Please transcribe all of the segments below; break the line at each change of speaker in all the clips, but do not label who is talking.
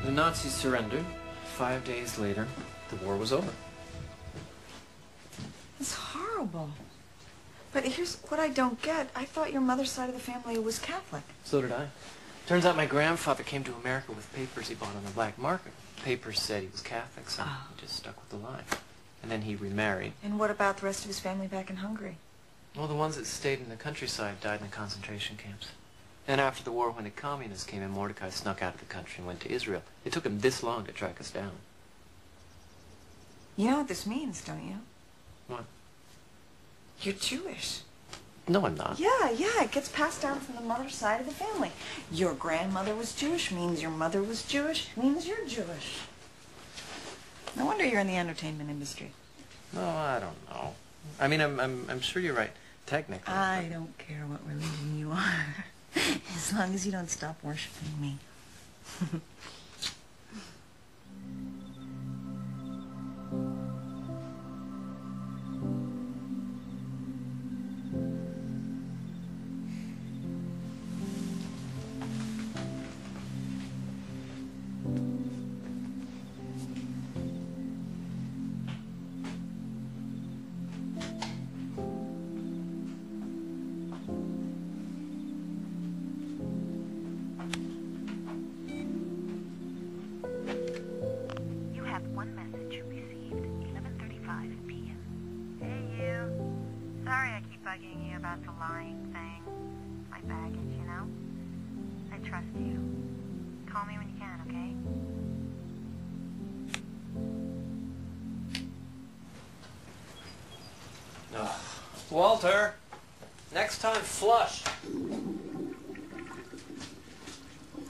The Nazis surrendered. 5 days later, the war was over.
It's horrible. But here's what I don't get. I thought your mother's side of the family was Catholic.
So did I. Turns out my grandfather came to America with papers he bought on the black market. Papers said he was Catholic, so he just stuck with the lie. And then he remarried.
And what about the rest of his family back in Hungary?
Well, the ones that stayed in the countryside died in the concentration camps. And after the war, when the communists came in, Mordecai snuck out of the country and went to Israel. It took him this long to track us down.
You know what this means, don't you?
What?
You're Jewish.
No, I'm not.
Yeah, it gets passed down from the mother's side of the family. Your grandmother was Jewish, means your mother was Jewish, means you're Jewish. No wonder you're in the entertainment industry.
No, I don't know. I mean, I'm sure you're right, technically.
I don't care what religion you are, as long as you don't stop worshiping me.
One message received, 11:35 p.m. Hey, you. Sorry I keep bugging you about the lying thing. My baggage, you know? I trust you. Call me when you can, okay?
Walter, next time flush.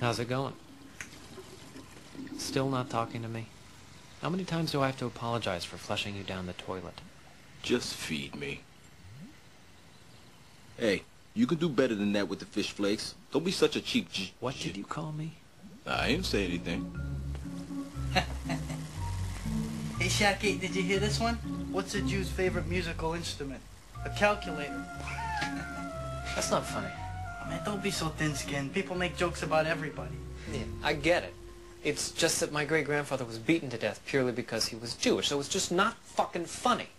How's it going? Still not talking to me? How many times do I have to apologize for flushing you down the toilet?
Just feed me. Hey, you can do better than that with the fish flakes. Don't be such a cheap
What did you call me?
I didn't say anything.
Hey, Shaki, did you hear this one? What's a Jew's favorite musical instrument? A calculator.
That's not funny.
Man, don't be so thin-skinned. People make jokes about everybody.
Yeah, I get it. It's just that my great-grandfather was beaten to death purely because he was Jewish, so it's just not fucking funny.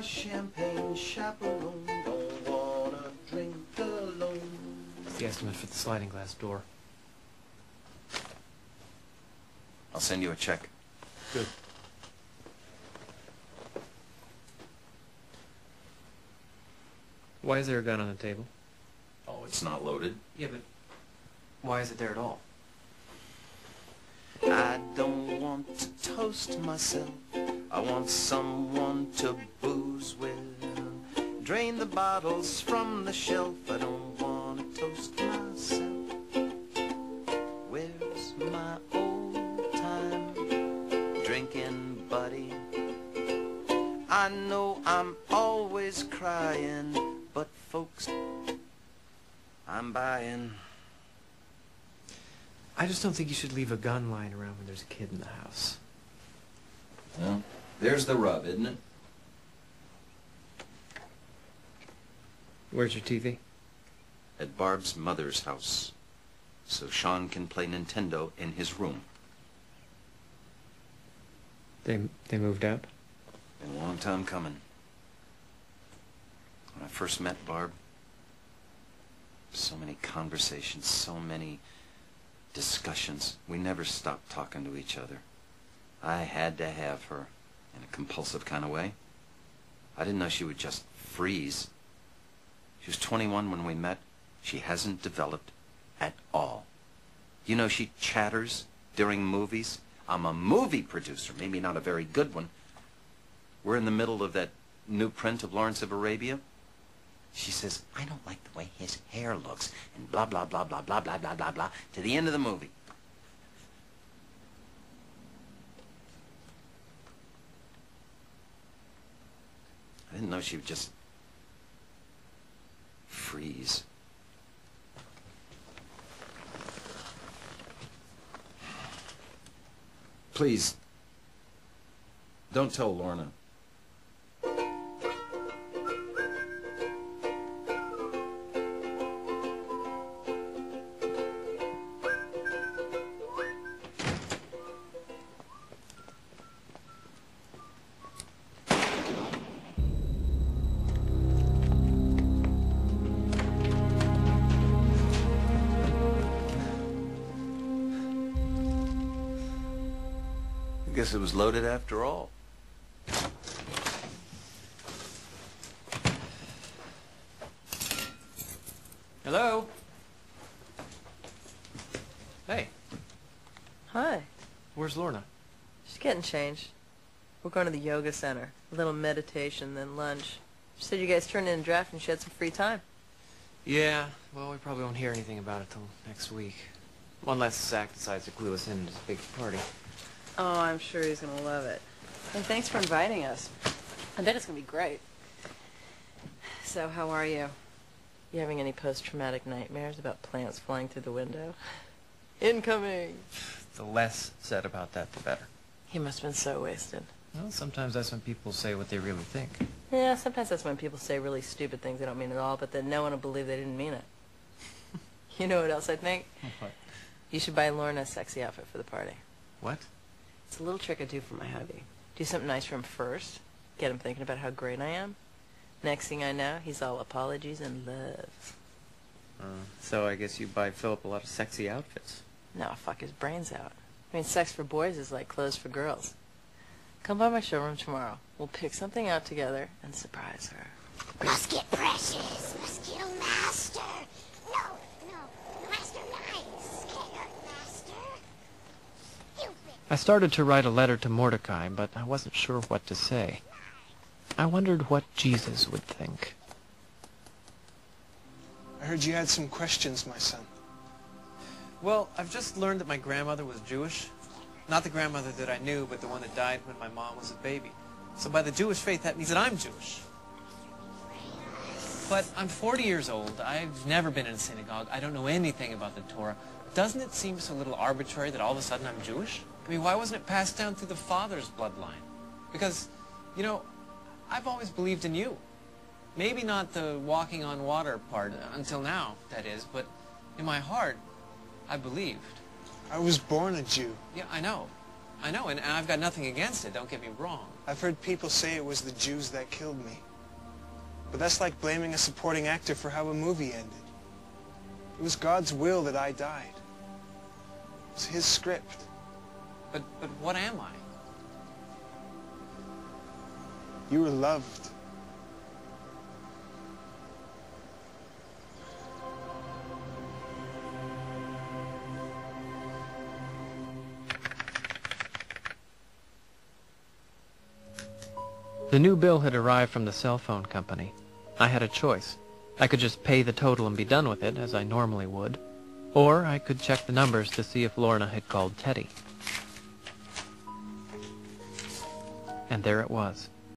Champagne chaperone, don't wanna drink alone.
It's the estimate for the sliding glass door.
I'll send you a check.
Good. Why is there a gun on the table?
Oh, it's not loaded.
Yeah, but why is it there at all?
I don't want to toast myself. I want someone to booze with. Drain the bottles from the shelf. I don't want to toast myself. Where's my old time drinking buddy? I know I'm always crying, but folks, I'm buying.
I just don't think you should leave a gun lying around when there's a kid in the house.
Well, there's the rub, isn't it?
Where's your TV?
At Barb's mother's house, so Sean can play Nintendo in his room.
They moved out?
Been a long time coming. When I first met Barb, so many conversations, so many discussions. We never stopped talking to each other. I had to have her in a compulsive kind of way. I didn't know she would just freeze. She was 21 when we met. She hasn't developed at all. You know she chatters during movies. I'm a movie producer, maybe not a very good one. We're in the middle of that new print of Lawrence of Arabia. She says, I don't like the way his hair looks, and blah, blah, blah, blah, blah, blah, blah, blah, blah, to the end of the movie. I didn't know she would just freeze. Please, don't tell Lorna. I guess it was loaded after all.
Hello? Hey,
Hi.
where's Lorna?
She's getting changed. We're going to the yoga center. A little meditation, then lunch. She said you guys turned in a draft and she had some free time.
Yeah, well, we probably won't hear anything about it till next week. Unless Zach decides to glue us in to this big party.
Oh, I'm sure he's going to love it. And thanks for inviting us. I bet it's going to be great. So, how are you? You having any post-traumatic nightmares about plants flying through the window? Incoming!
The less said about that, the better.
He must have been so wasted.
Well, sometimes that's when people say what they really think.
Yeah, sometimes that's when people say really stupid things they don't mean at all, but then no one will believe they didn't mean it. You know what else I think?
What?
You should buy Lorna a sexy outfit for the party.
What?
It's a little trick I do for my hubby. Do something nice for him first, get him thinking about how great I am. Next thing I know, he's all apologies and love.
So I guess you buy Philip a lot of sexy outfits.
No, fuck his brains out. I mean, sex for boys is like clothes for girls. Come by my showroom tomorrow. We'll pick something out together and surprise her.
Must get precious. Must get a master. No. Master nice. Scared master. Stupid.
I started to write a letter to Mordecai, but I wasn't sure what to say. I wondered what Jesus would think.
I heard you had some questions, my son.
Well, I've just learned that my grandmother was Jewish. Not the grandmother that I knew, but the one that died when my mom was a baby. So by the Jewish faith, that means that I'm Jewish. But I'm 40 years old. I've never been in a synagogue. I don't know anything about the Torah. Doesn't it seem so a little arbitrary that all of a sudden I'm Jewish? I mean, why wasn't it passed down through the father's bloodline? Because, you know, I've always believed in you. Maybe not the walking on water part, until now, that is, but in my heart, I believed.
I was born a Jew.
Yeah, I know, and I've got nothing against it, don't get me wrong.
I've heard people say it was the Jews that killed me. But that's like blaming a supporting actor for how a movie ended. It was God's will that I died. It was his script.
But what am I?
You were loved.
The new bill had arrived from the cell phone company. I had a choice. I could just pay the total and be done with it, as I normally would. Or I could check the numbers to see if Lorna had called Teddy. And there it was.